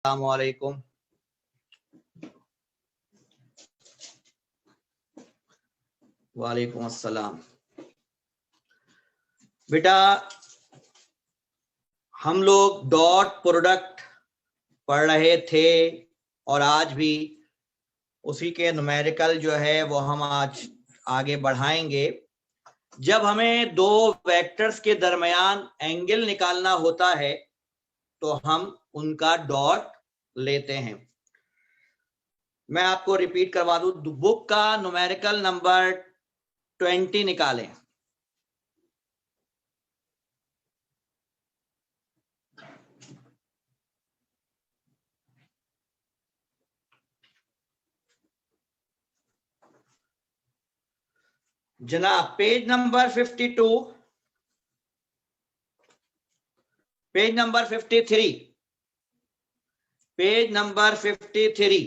अस्सलाम वालेकुम। वालेकुम अस्सलाम। बेटा हम लोग डॉट प्रोडक्ट पढ़ रहे थे और आज भी उसी के न्यूमेरिकल जो है वो हम आज आगे बढ़ाएंगे। जब हमें दो वेक्टर्स के दरमियान एंगल निकालना होता है तो हम उनका डॉट लेते हैं। मैं आपको रिपीट करवा दूं, बुक का न्यूमेरिकल नंबर 20 निकालें। जनाब page number 52, page number 53, page number 53।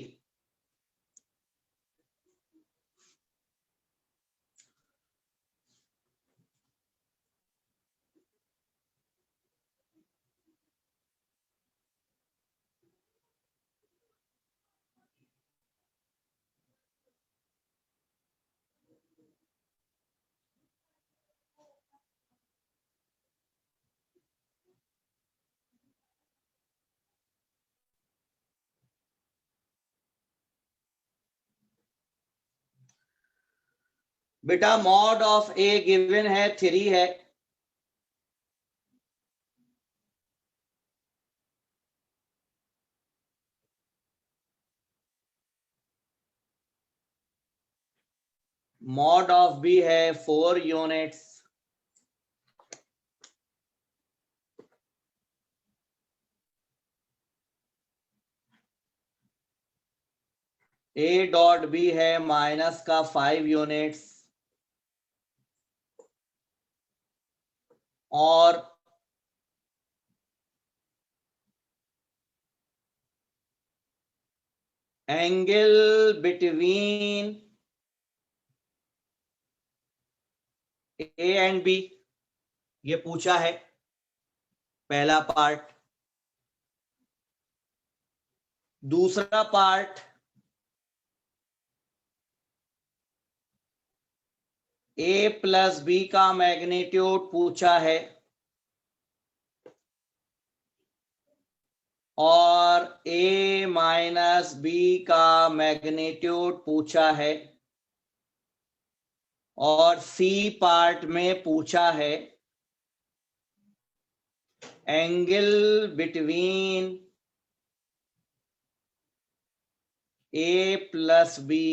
बेटा मॉड ऑफ ए गिवन है 3 है, मॉड ऑफ बी है 4 यूनिट्स, ए डॉट बी है माइनस का 5 यूनिट्स और angle between A and B, ये पूछा है पहला पार्ट। दूसरा पार्ट ए प्लस बी का मैग्नीट्यूड पूछा है और ए माइनस बी का मैग्नीट्यूड पूछा है और सी पार्ट में पूछा है angle between A plus B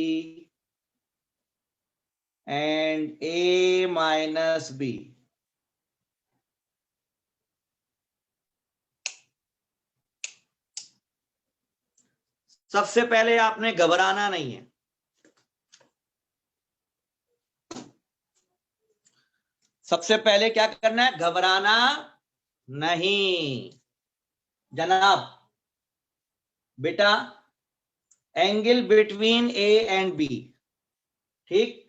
and A minus B. सबसे पहले आपने घबराना नहीं है, सबसे पहले क्या करना है, घबराना नहीं। जनाब बेटा angle between A and B, ठीक,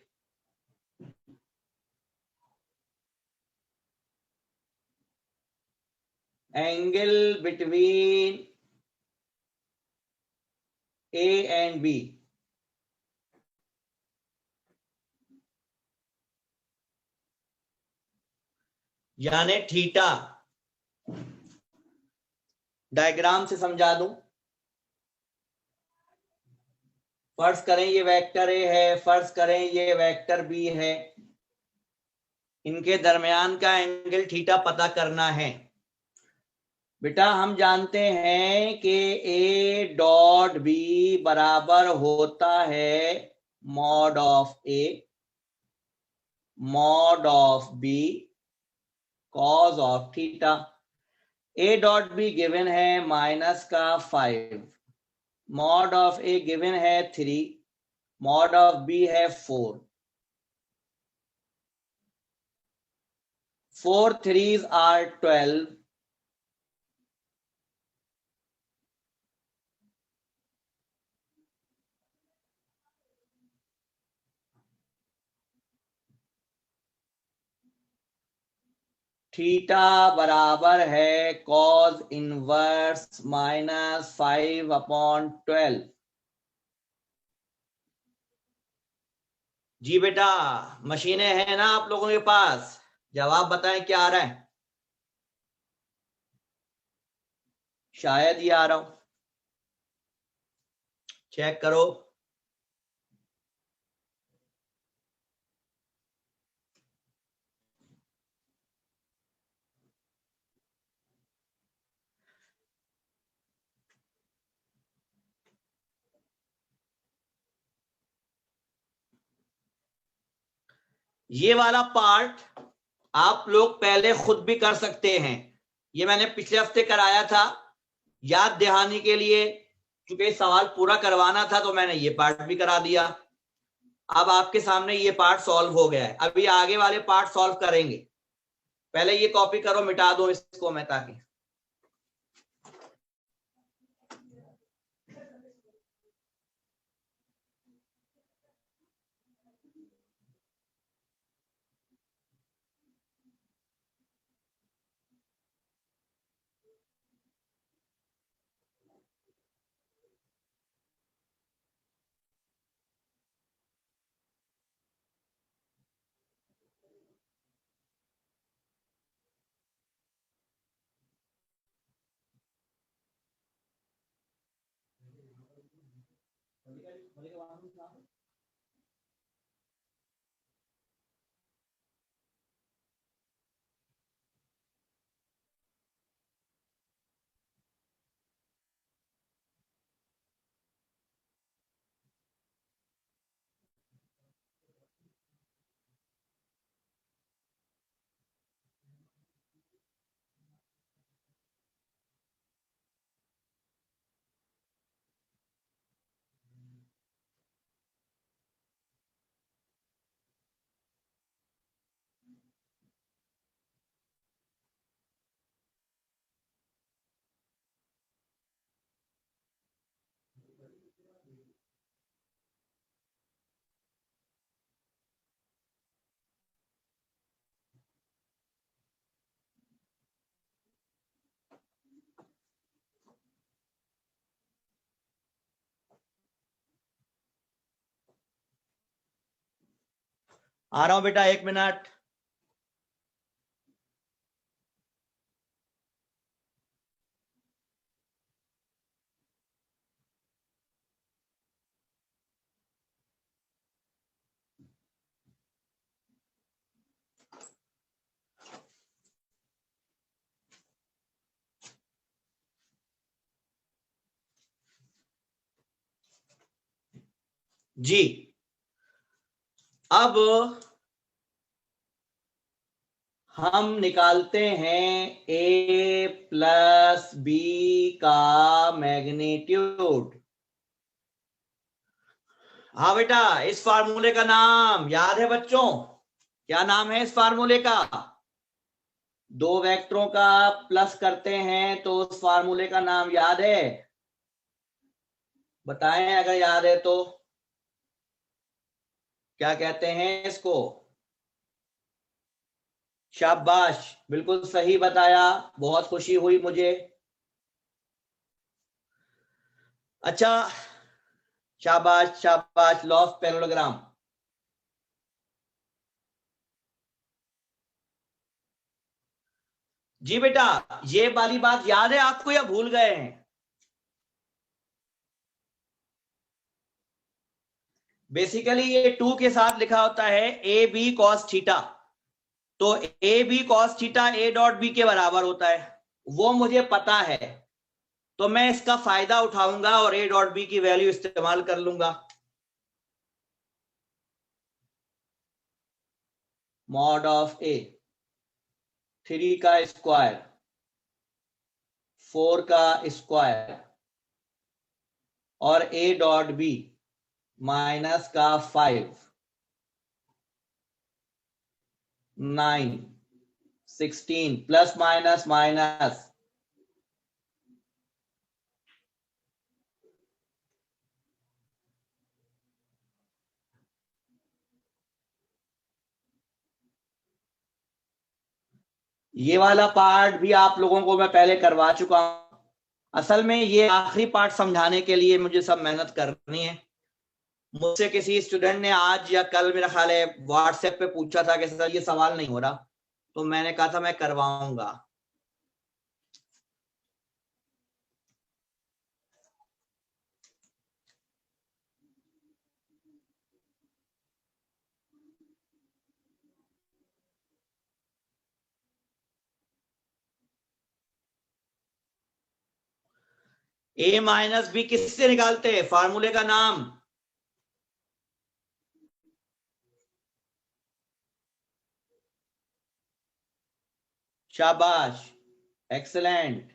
angle between A and B यानी थीटा, डायग्राम से समझा दूं। फर्ज करें ये वेक्टर ए है, फर्ज करें ये वेक्टर बी है, इनके दरमियान का एंगल थीटा पता करना है। बेटा हम जानते हैं कि ए डॉट बी बराबर होता है mod of A mod of B cos of theta. A dot B given है माइनस का 5, मॉड ऑफ ए गिवन है 3, मॉड ऑफ बी है 4, 4 3s are 12, थीटा बराबर है कॉस इनवर्स -5/12। जी बेटा, मशीनें हैं ना आप लोगों के पास? जवाब बताएं क्या आ रहा है। शायद ये आ रहा हूं, चेक करो। ये वाला पार्ट आप लोग पहले खुद भी कर सकते हैं। ये मैंने पिछले हफ्ते कराया था, याद दहानी के लिए, क्योंकि सवाल पूरा करवाना था तो मैंने ये पार्ट भी करा दिया। अब आपके सामने ये पार्ट सॉल्व हो गया है, अभी आगे वाले पार्ट सॉल्व करेंगे। पहले ये कॉपी करो, मिटा दो इसको मैं, ताकि आ रहा हूं बेटा, 1 मिनट। जी, अब हम निकालते हैं a प्लस बी का मैग्नीट्यूड। हाँ बेटा, इस फार्मूले का नाम याद है बच्चों? क्या नाम है इस फार्मूले का? दो वेक्टरों का प्लस करते हैं तो उस फार्मूले का नाम याद है? बताएं अगर याद है तो। क्या कहते हैं इसको? शाबाश, बिल्कुल सही बताया, बहुत खुशी हुई मुझे। अच्छा, शाबाश शाबाश, लॉ ऑफ पैरेललोग्राम। जी बेटा, ये वाली बात याद है आपको या भूल गए हैं? बेसिकली ये 2 के साथ लिखा होता है ए बी कॉस थीटा। तो A B cos theta A dot B के बराबर होता है, वो मुझे पता है। तो मैं इसका फायदा उठाऊंगा और ए डॉट बी की वैल्यू इस्तेमाल कर लूंगा। मॉड ऑफ ए, 3 का स्क्वायर, 4 का स्क्वायर, और ए डॉट बी माइनस का 5, 9, 16, प्लस माइनस माइनस। ये वाला पार्ट भी आप लोगों को मैं पहले करवा चुका हूं। असल में ये आखिरी पार्ट समझाने के लिए मुझे सब मेहनत करनी है। मुझसे किसी स्टूडेंट ने आज या कल मेरा ख्याल है व्हाट्सएप पे पूछा था कि सर ये सवाल नहीं हो रहा, तो मैंने कहा था मैं करवाऊंगा। ए माइनस बी किससे निकालते हैं? फार्मूले का नाम? शाबाश, एक्सलेंट।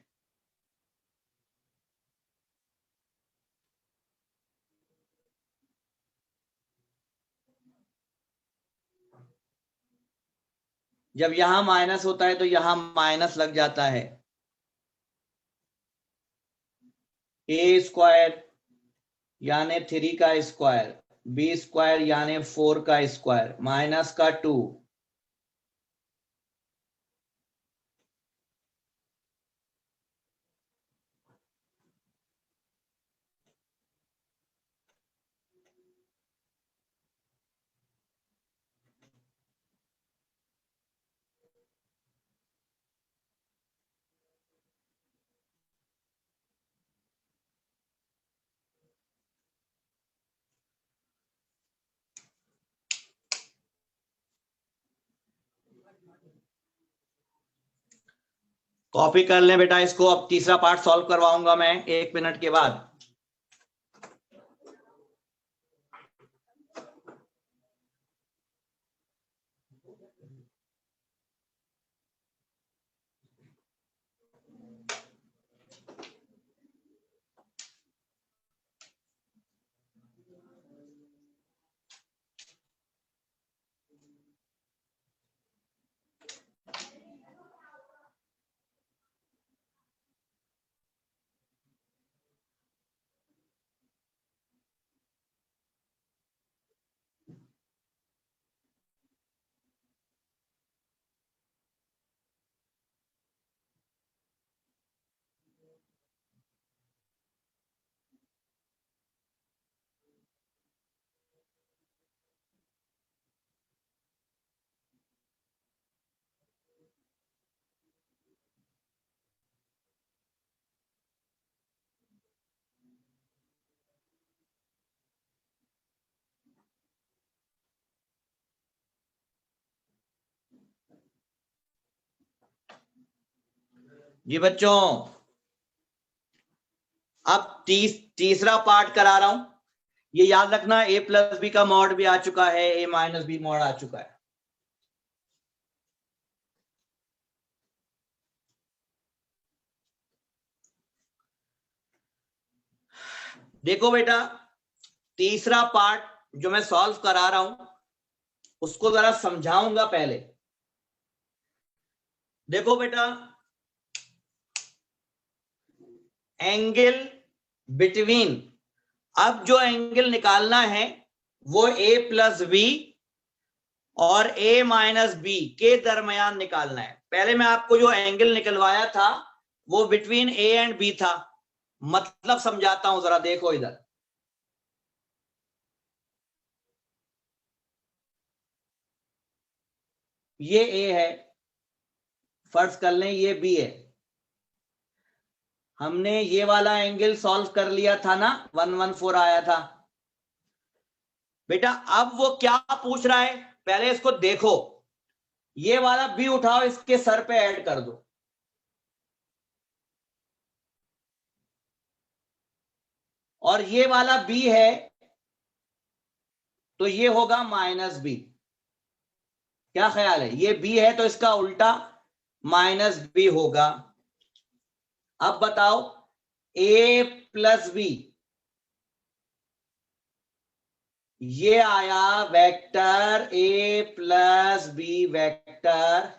जब यहां माइनस होता है तो यहां माइनस लग जाता है। ए स्क्वायर यानी 3 का स्क्वायर, बी स्क्वायर यानी 4 का स्क्वायर, माइनस का 2। कॉपी कर लें बेटा इसको। अब तीसरा पार्ट सॉल्व करवाऊंगा मैं 1 मिनट के बाद। जी बच्चों, अब तीसरा पार्ट करा रहा हूं। ये याद रखना, ए प्लस बी का मॉड भी आ चुका है, ए माइनस बी मॉड आ चुका है। देखो बेटा, तीसरा पार्ट जो मैं सॉल्व करा रहा हूं उसको जरा समझाऊंगा पहले। देखो बेटा, एंगल बिटवीन, अब जो एंगल निकालना है वो ए प्लस बी और ए माइनस बी के दरमियान निकालना है। पहले मैं आपको जो एंगल निकलवाया था वो बिटवीन ए एंड बी था। मतलब समझाता हूं, जरा देखो इधर। ये ए है, फर्ज कर लें ये बी है। हमने ये वाला एंगल सॉल्व कर लिया था ना, 114 आया था बेटा। अब वो क्या पूछ रहा है, पहले इसको देखो। ये वाला बी उठाओ, इसके सर पे ऐड कर दो। और ये वाला बी है तो ये होगा माइनस बी। क्या ख्याल है? ये बी है तो इसका उल्टा माइनस बी होगा। अब बताओ, ए प्लस बी, ये आया vector A plus B vector,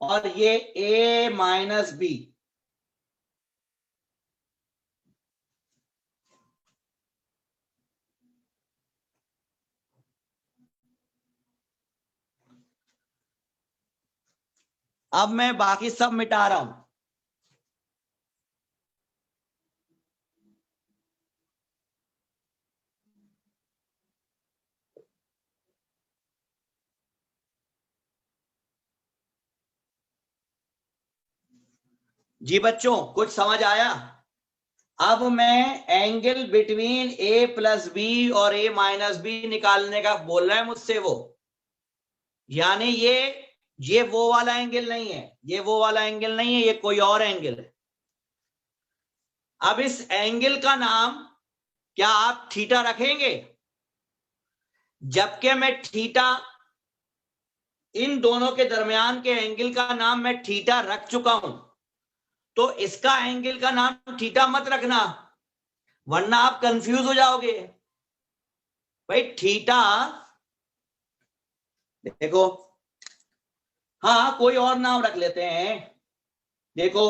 और ये ए माइनस बी। अब मैं बाकी सब मिटा रहा हूं। जी बच्चों, कुछ समझ आया? अब मैं angle between A plus B और ए माइनस बी निकालने का बोल रहा है मुझसे वो, यानी ये वो वाला एंगल नहीं है, ये वो वाला एंगल नहीं है, ये कोई और एंगल है। अब इस एंगल का नाम क्या आप थीटा रखेंगे? जबकि मैं थीटा, इन दोनों के दरमियान के एंगल का नाम मैं थीटा रख चुका हूं, तो इसका एंगल का नाम थीटा मत रखना, वरना आप कंफ्यूज हो जाओगे। भाई थीटा, देखो, हाँ कोई और नाम रख लेते हैं। देखो,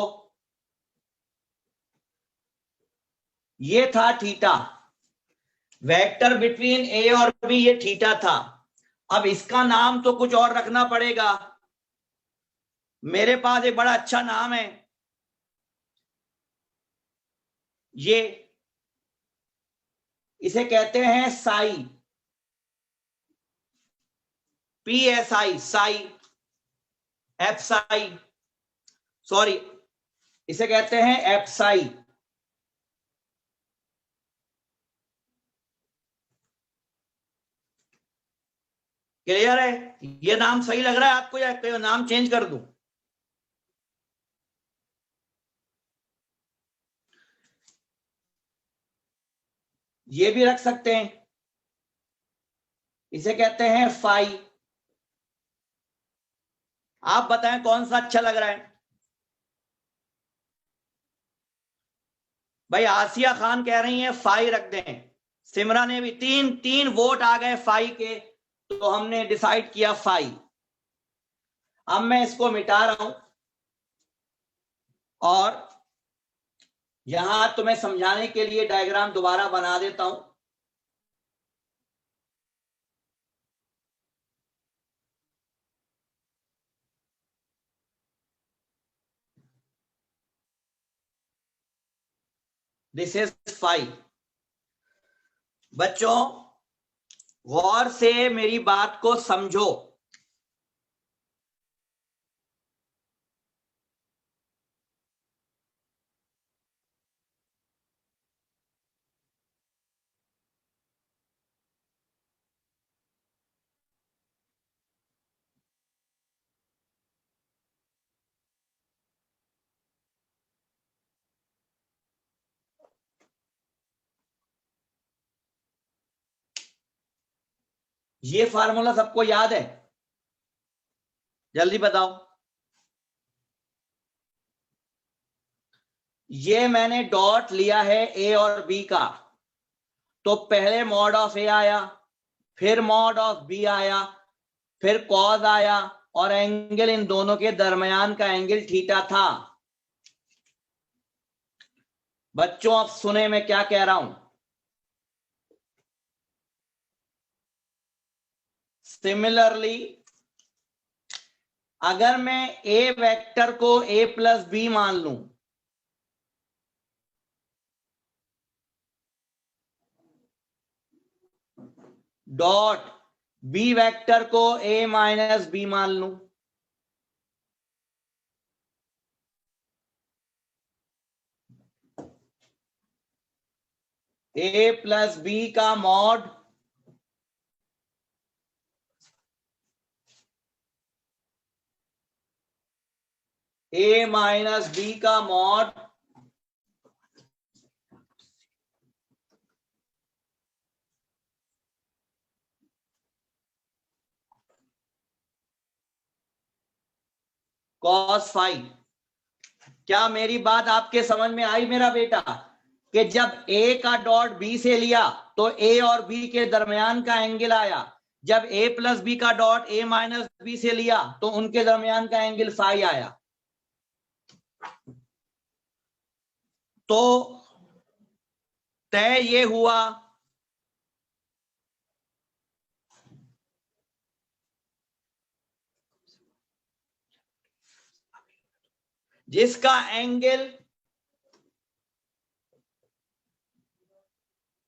ये था थीटा, वेक्टर बिटवीन ए और बी, ये थीटा था। अब इसका नाम तो कुछ और रखना पड़ेगा। मेरे पास एक बड़ा अच्छा नाम है, ये इसे कहते हैं Sai, PSI, Sai, F Sai, sorry, इसे कहते हैं एफ साई। क्लियर है? ये नाम सही लग रहा है आपको या कोई नाम चेंज कर दूं? ये भी रख सकते हैं, इसे कहते हैं फाई। आप बताएं कौन सा अच्छा लग रहा है? भाई आसिया खान कह रही हैं फाई रख दें, सिमरा ने भी, तीन तीन वोट आ गए फाई के, तो हमने डिसाइड किया फाई। अब मैं इसको मिटा रहा हूं और यहां तुम्हें समझाने के लिए डायग्राम दोबारा बना देता हूं। This is five. बच्चों गौर से मेरी बात को समझो। ये फार्मूला सबको याद है? जल्दी बताओ। ये मैंने डॉट लिया है ए और बी का, तो पहले मॉड ऑफ ए आया, फिर मॉड ऑफ बी आया, फिर कॉज आया, और एंगल इन दोनों के दरमियान का एंगल थीटा था। बच्चों अब सुने मैं क्या कह रहा हूं। सिमिलरली अगर मैं ए वेक्टर को ए प्लस बी मान लूं, डॉट बी वेक्टर को ए माइनस बी मान लूं, ए प्लस बी का मॉड ए माइनस बी का मॉड कॉस फाइव। क्या मेरी बात आपके समझ में आई मेरा बेटा? कि जब ए का डॉट बी से लिया तो ए और बी के दरमियान का एंगल आया, जब ए प्लस बी का डॉट ए माइनस बी से लिया तो उनके दरमियान का एंगल फाई आया। तो तय ये हुआ जिसका एंगल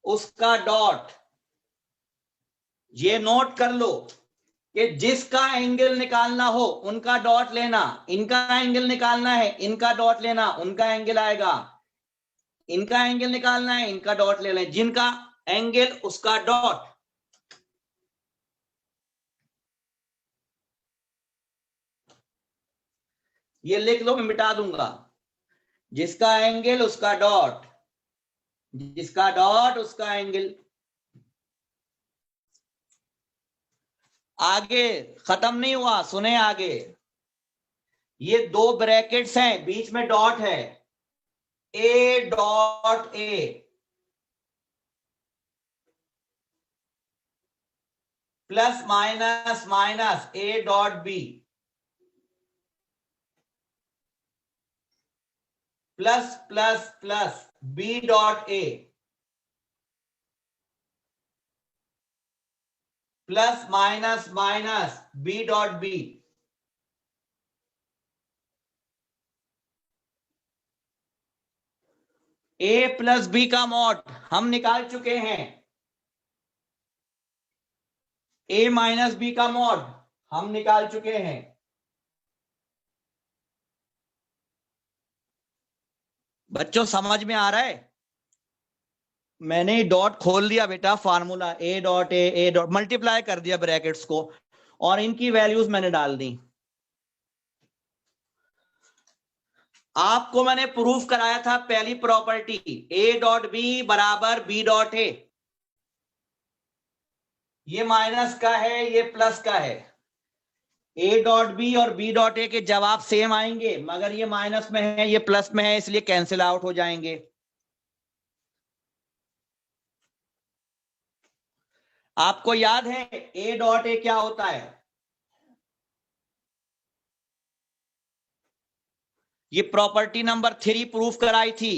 उसका डॉट, ये नोट कर लो कि जिसका एंगल निकालना हो उनका डॉट लेना, इनका एंगल निकालना है इनका डॉट लेना, उनका एंगल आएगा, इनका एंगल निकालना है इनका डॉट ले लें, जिनका एंगल उसका डॉट। ये लिख लो, मैं मिटा दूंगा। जिसका एंगल उसका डॉट, जिसका डॉट उसका एंगल। आगे खत्म नहीं हुआ, सुने आगे। ये दो ब्रैकेट्स हैं, बीच में डॉट है, A dot A plus minus minus A dot B plus plus plus B dot A plus minus minus B dot B. A plus B का मॉड हम निकाल चुके हैं, ए माइनस बी का मॉड हम निकाल चुके हैं। बच्चों समझ में आ रहा है? मैंने डॉट खोल दिया बेटा, फार्मूला ए डॉट ए डॉट मल्टीप्लाई कर दिया ब्रैकेट्स को, और इनकी वैल्यूज मैंने डाल दी। आपको मैंने प्रूफ कराया था पहली प्रॉपर्टी, ए डॉट बी बराबर बी डॉट ए। ये माइनस का है, ये प्लस का है। ए डॉट बी और बी डॉट ए के जवाब सेम आएंगे, मगर ये माइनस में है ये प्लस में है, इसलिए कैंसिल आउट हो जाएंगे। आपको याद है ए डॉट ए क्या होता है? ये प्रॉपर्टी नंबर 3 प्रूफ कराई थी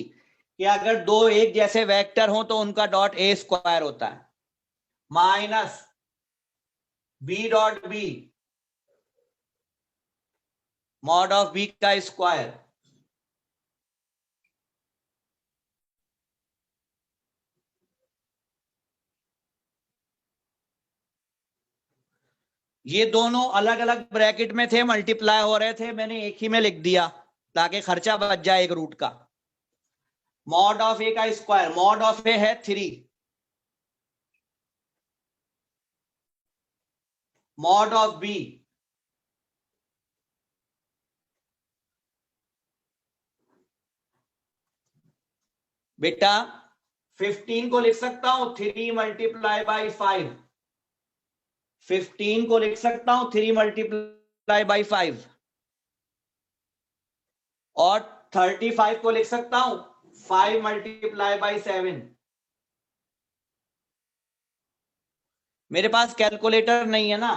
कि अगर दो एक जैसे वेक्टर हो तो उनका डॉट ए स्क्वायर होता है, minus B dot B mod of B का स्क्वायर। ये दोनों अलग अलग ब्रैकेट में थे, मल्टीप्लाई हो रहे थे, मैंने एक ही में लिख दिया ताकि खर्चा बच जाए एक रूट का। मॉड ऑफ ए का स्क्वायर, मॉड ऑफ ए है 3, मॉड ऑफ बी बेटा 15 को लिख सकता हूं 3 मल्टीप्लाई बाई 5, 15 को लिख सकता हूं 3 मल्टीप्लाई बाई 5, और 35 को लिख सकता हूं 5 मल्टीप्लाई बाई 7। मेरे पास कैलकुलेटर नहीं है ना,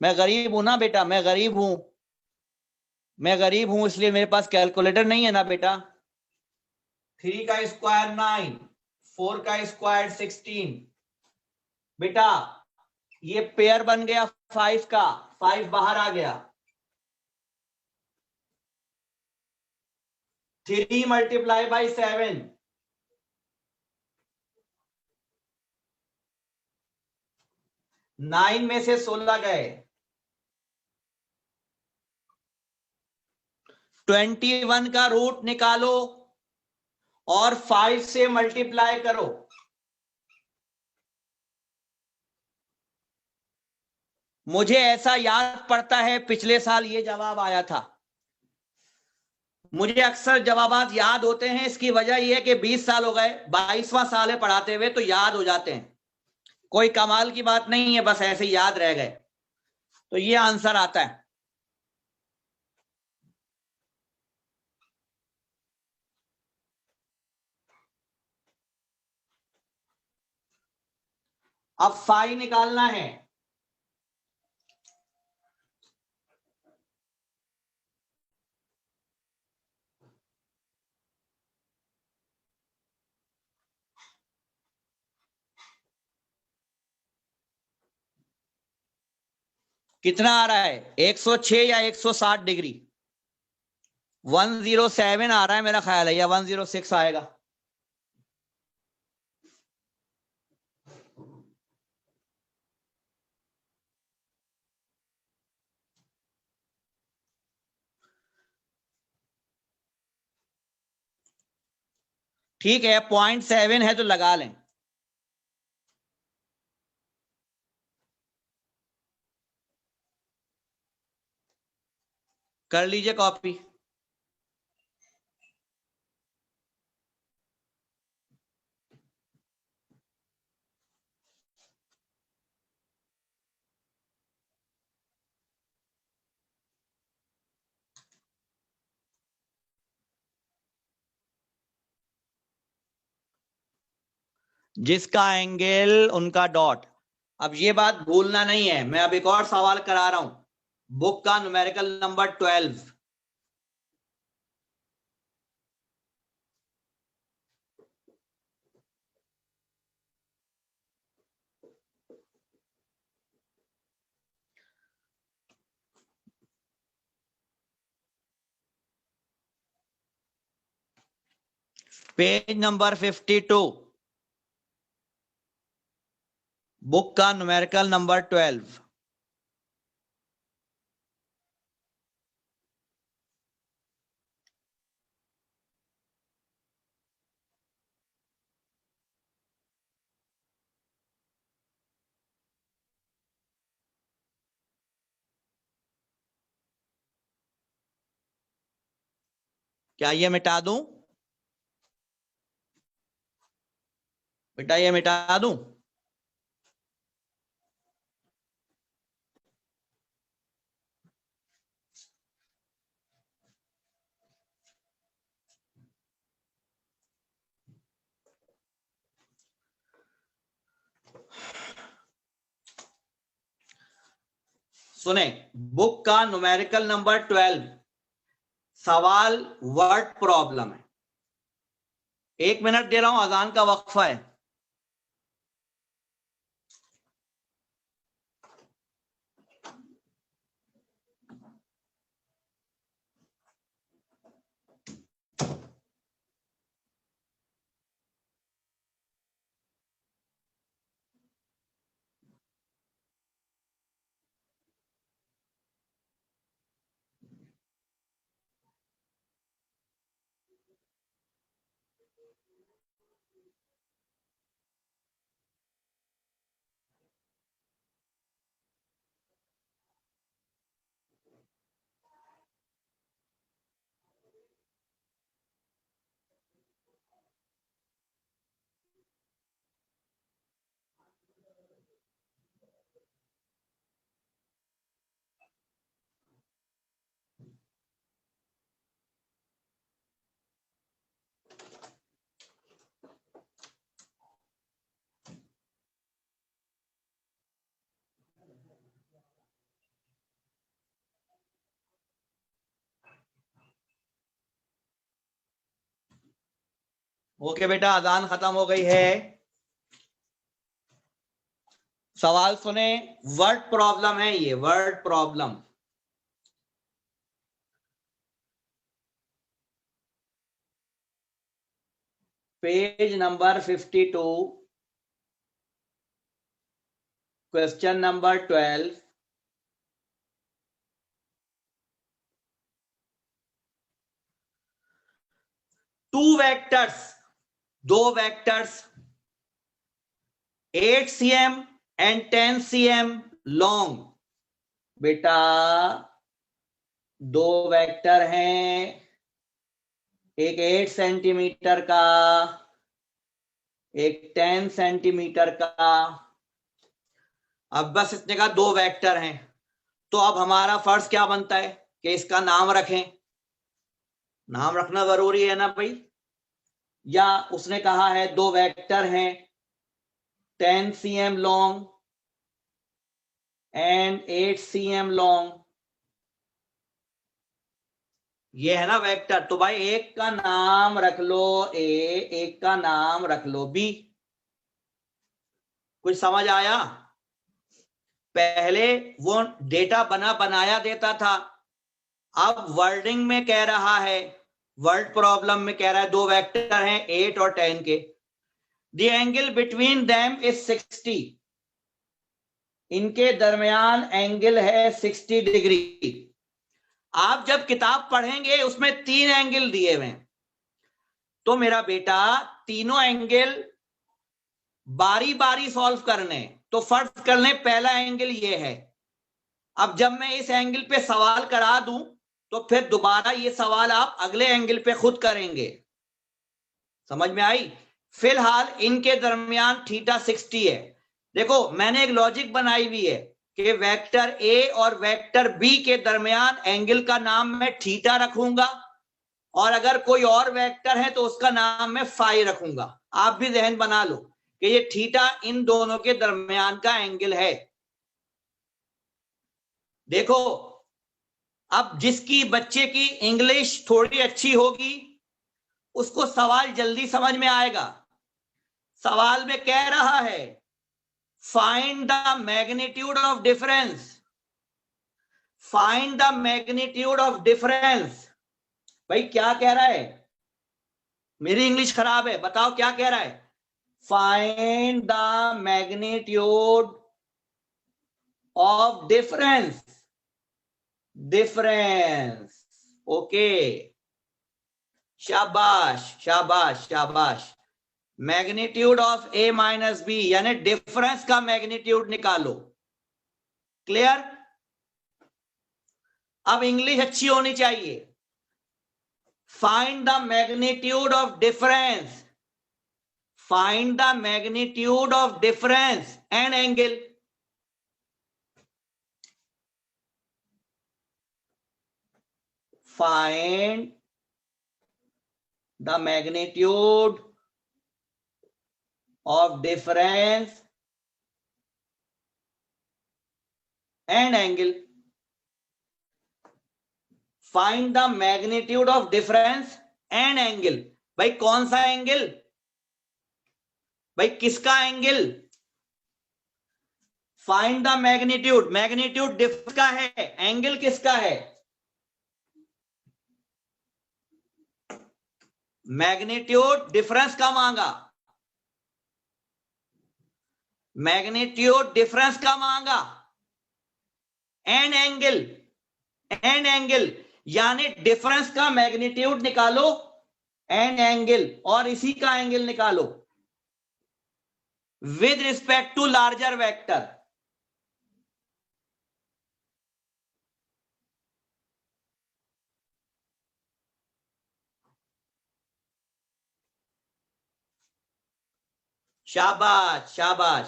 मैं गरीब हूं ना बेटा, मैं गरीब हूं, मैं गरीब हूं, इसलिए मेरे पास कैलकुलेटर नहीं है ना बेटा। 3 का स्क्वायर 9, 4 का स्क्वायर 16। बेटा ये पेयर बन गया 5 का, 5 बाहर आ गया, 3 मल्टीप्लाई बाई 7, 9 में से 16 गए, 21 का रूट निकालो और 5 से मल्टीप्लाई करो। मुझे ऐसा याद पड़ता है पिछले साल ये जवाब आया था। मुझे अक्सर जवाबात याद होते हैं, इसकी वजह यह है कि 20 साल हो गए, 22वां साल है पढ़ाते हुए, तो याद हो जाते हैं। कोई कमाल की बात नहीं है, बस ऐसे याद रह गए, तो ये आंसर आता है। अब फाई निकालना है। कितना आ रहा है, 106 या 160 डिग्री? 107 आ रहा है मेरा ख्याल है, या 106 आएगा। ठीक है, 0.7 है तो लगा लें। कर लीजिए कॉपी। जिसका एंगल उनका डॉट। अब ये बात भूलना नहीं है, मैं अब एक और सवाल करा रहा हूं, बुक का numerical number 12। Page number 52, book का न्यूमेरिकल नंबर 12। क्या ये मिटा दूं बेटा, ये मिटा दूं? सुने, बुक का न्यूमेरिकल नंबर 12, सवाल वर्ड प्रॉब्लम है। 1 मिनट दे रहा हूं, अजान का वक्फा है। ओके बेटा, अजान खत्म हो गई है। सवाल सुने, वर्ड प्रॉब्लम है ये, word problem. Page number 52, question number 12। Two vectors, दो vectors 8 cm and 10 cm long. बेटा दो वेक्टर हैं, एक 8 सेंटीमीटर का, एक 10 सेंटीमीटर का। अब बस इतने का दो वेक्टर हैं, तो अब हमारा फर्ज क्या बनता है कि इसका नाम रखें। नाम रखना जरूरी है ना भाई। या उसने कहा है दो वेक्टर हैं 10 cm long and 8 cm long, ये है ना वेक्टर। तो भाई एक का नाम रख लो ए, एक का नाम रख लो बी। कुछ समझ आया? पहले वो डेटा बनाया देता था, अब वर्डिंग में कह रहा है, वर्ड प्रॉब्लम में कह रहा है दो वेक्टर हैं 8 और 10 के, the angle between them is 60, इनके दरमियान एंगल है 60 डिग्री। आप जब किताब पढ़ेंगे उसमें 3 एंगल दिए हुए हैं, तो मेरा बेटा तीनों एंगल बारी बारी सॉल्व करने। तो फर्ज कर लें पहला एंगल ये है, अब जब मैं इस एंगल पे सवाल करा दूं तो फिर दोबारा ये सवाल आप अगले एंगल पे खुद करेंगे। समझ में आई? फिलहाल इनके दरमियान थीटा 60 है। देखो मैंने एक लॉजिक बनाई हुई है कि वेक्टर ए और वेक्टर बी के दरमियान एंगल का नाम मैं थीटा रखूंगा, और अगर कोई और वेक्टर है तो उसका नाम मैं फाई रखूंगा। आप भी जहन बना लो कि ये थीटा इन दोनों के दरमियान का एंगल है। देखो अब जिसकी बच्चे की इंग्लिश थोड़ी अच्छी होगी उसको सवाल जल्दी समझ में आएगा। सवाल में कह रहा है find the magnitude of difference, find the magnitude of difference. भाई क्या कह रहा है? मेरी इंग्लिश खराब है, बताओ क्या कह रहा है? Find the magnitude of difference, difference. Okay, शाबाश शाबाश शाबाश। Magnitude of A minus B यानी डिफरेंस का मैग्नीट्यूड निकालो। क्लियर? अब इंग्लिश अच्छी होनी चाहिए। Find the magnitude of difference, find the magnitude of difference and angle. Find the magnitude of difference and angle, find the magnitude of difference and angle। भाई कौन सा एंगल? भाई किसका angle? Find the magnitude, magnitude difference का है, angle किसका है? Magnitude difference का मांगा, मैग्नीट्यूड डिफरेंस का मांगा। एंड एंगल, एंड एंगल यानी डिफरेंस का मैग्नीट्यूड निकालो एंड एंगल, और इसी का एंगल निकालो with respect to larger vector. शाबाश शाबाश।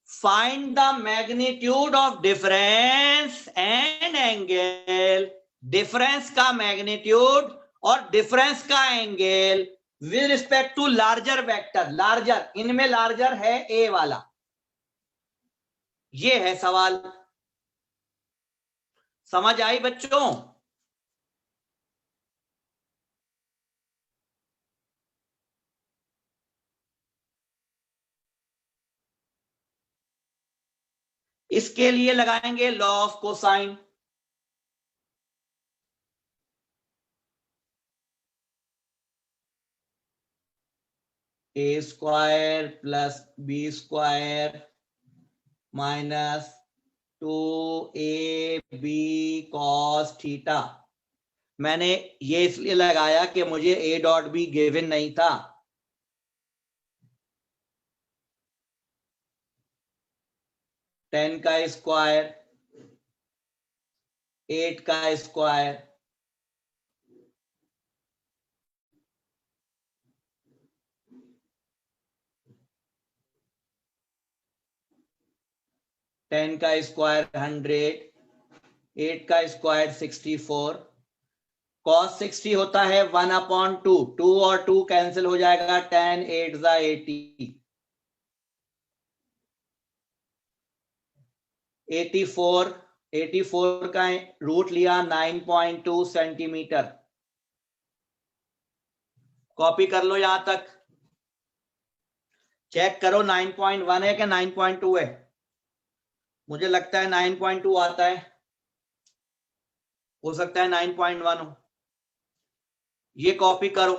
Find the magnitude of difference and angle, difference का मैग्नीट्यूड और डिफरेंस का angle with respect to larger vector. Larger, इनमें लार्जर है ए वाला। ये है सवाल। समझ आई बच्चों? इसके लिए लगाएंगे law of cosine. A square plus B square minus 2ab cos theta. मैंने ये इसलिए लगाया कि मुझे ए डॉट बी गिवन नहीं था। टेन का स्क्वायर, 8 का स्क्वायर, टेन का स्क्वायर 100, 8 का स्क्वायर 64, cos 60 होता है 1/2, 2 और 2 कैंसिल हो जाएगा, 10 8 जा 80, 84 का रूट लिया 9.2 सेंटीमीटर। कॉपी कर लो, यहां तक चेक करो 9.1 है कि 9.2 है। मुझे लगता है 9.2 आता है। हो सकता है 9.1 हो। ये कॉपी करो।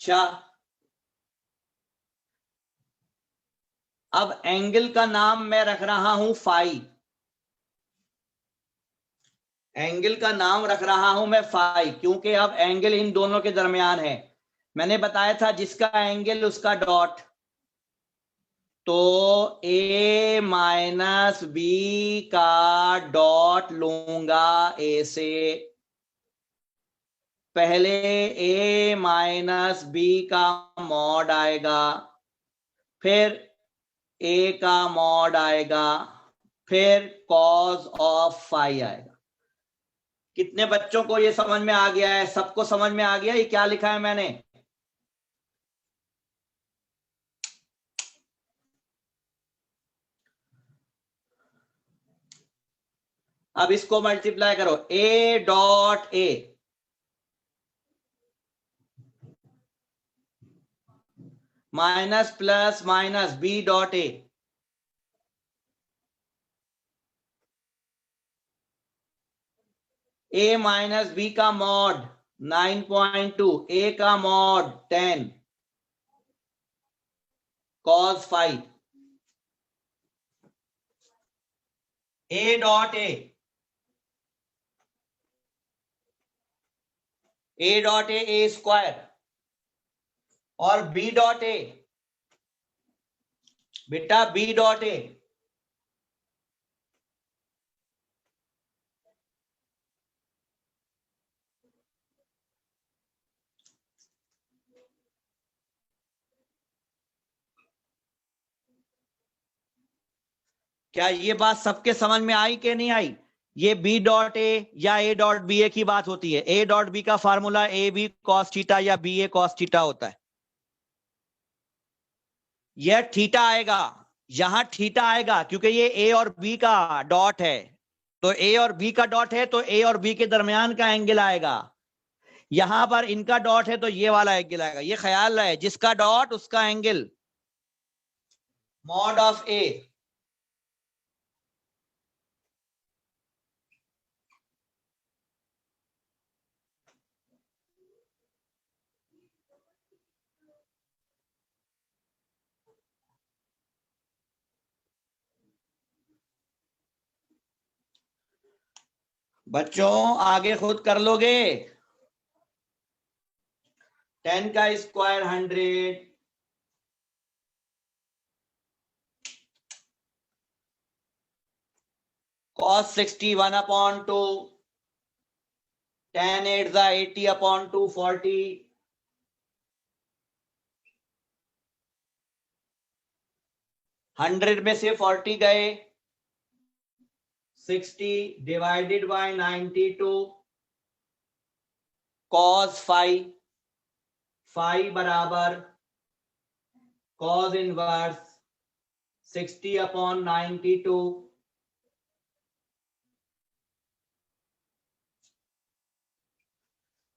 अच्छा, अब एंगल का नाम मैं रख रहा हूं फाई। एंगल का नाम रख रहा हूं मैं फाई, क्योंकि अब एंगल इन दोनों के दरमियान है। मैंने बताया था जिसका एंगल उसका डॉट, तो a माइनस बी का डॉट लूंगा ए से। पहले a माइनस बी का मॉड आएगा, फिर a का मॉड आएगा, फिर कॉज ऑफ फाई आएगा। कितने बच्चों को ये समझ में आ गया है? सबको समझ में आ गया ये क्या लिखा है मैंने? अब इसको मल्टीप्लाई करो, a dot a minus plus minus b dot a, a minus b का मॉड 9.2, a का mod 10, cos 5, a dot a, a dot a square, और b डॉट a, बेटा b डॉट a क्या ये बात सबके समझ में आई कि नहीं आई? ये b डॉट ए या a डॉट बी ए की बात होती है। a डॉट बी का formula A B cos theta या बी ए कॉस थीटा होता है। यह थीटा आएगा, यहां थीटा आएगा क्योंकि ये a और b का डॉट है। तो a और b का डॉट है तो a और b के दरमियान का एंगल आएगा। यहां पर इनका डॉट है तो ये वाला एंगल आएगा। ये ख्याल रहे, जिसका डॉट उसका एंगल। मॉड ऑफ a, बच्चों आगे खुद कर लोगे। 10 का square 100, cos 61 upon 2, tan 8 80 upon 240, 100 में से 40 गए, 60 डिवाइडेड बाय 92, cos 5, 5 बराबर cos इनवर्स 60 अपॉन 92।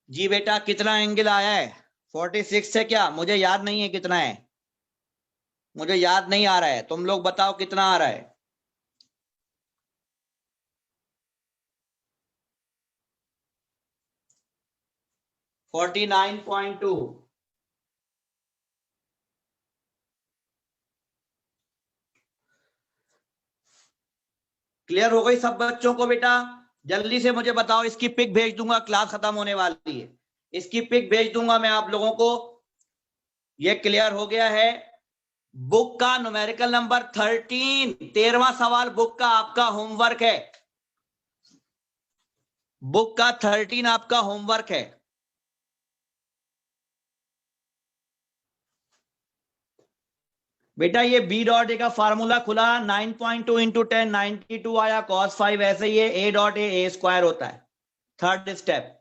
जी बेटा कितना एंगल आया है? 46 से क्या? मुझे याद नहीं है कितना है, मुझे याद नहीं आ रहा है। तुम लोग बताओ कितना आ रहा है? 49.2। क्लियर हो गई सब बच्चों को? बेटा जल्दी से मुझे बताओ, इसकी पिक भेज दूंगा, क्लास खत्म होने वाली है। इसकी पिक भेज दूंगा मैं आप लोगों को। ये क्लियर हो गया है? बुक का न्यूमेरिकल नंबर 13, 13वां सवाल बुक का आपका होमवर्क है। बुक का 13 आपका होमवर्क है। बेटा ये बी डॉट ए का फार्मूला खुला, 9.2 इंटू 10 92 आया, cos 5 ऐसे ही ए डॉट ए स्क्वायर होता है। Third step,